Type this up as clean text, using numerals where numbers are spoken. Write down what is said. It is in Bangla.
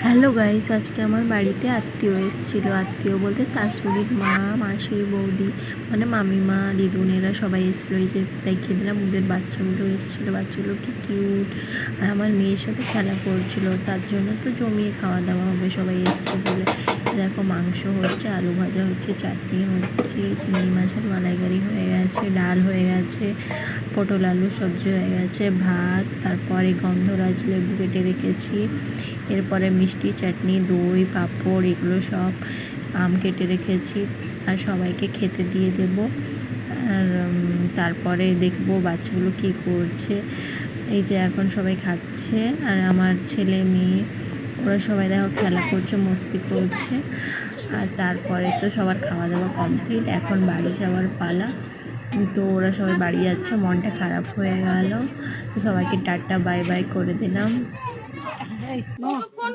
হ্যালো গাইস, আজকে আমার বাড়িতে আত্মীয় এসেছিল। আত্মীয় বলতে শাশুড়ির মা, মাসির বৌদি, মানে মামিমা, দিদুনেরা সবাই এসেছিলো। এই যে দেখিয়ে দিলাম ওদের বাচ্চাগুলো এসেছিলো। বাচ্চাগুলো কি কিউট, আর আমার মেয়ের সাথে খেলা করছিল। তার জন্য তো জমিয়ে খাওয়া দাওয়া হবে, সবাই এসছে বলে। দেখো মাংস হচ্ছে, আলু ভাজা হচ্ছে, চাটনি হচ্ছে, চিংড়ি মাছের মালাইকারি হয়ে গেছে, ডাল হয়ে গেছে, পটল আলু সবজি হয়ে গেছে, ভাত, তারপরে গন্ধরাজ লেবু কেটে রেখেছি, এরপরে মিষ্টি, চাটনি, দই, পাঁপড়, এগুলো সব, আম কেটে রেখেছি। আর সবাইকে খেতে দিয়ে দেব। আর তারপরে দেখবো বাচ্চাগুলো কী করছে। এই যে এখন সবাই খাচ্ছে, আর আমার ছেলে মেয়ে ওরা সবাই দেখো খেলা করছে, মস্তি করছে। আর তারপরে তো সবার খাওয়া দাওয়া কমপ্লিট, এখন বাড়ি যাওয়ার পালা। তো ওরা সবাই বাড়ি যাচ্ছে, মনটা খারাপ হয়ে গেল। সবাইকে টাটা বাই বাই করে দিলাম।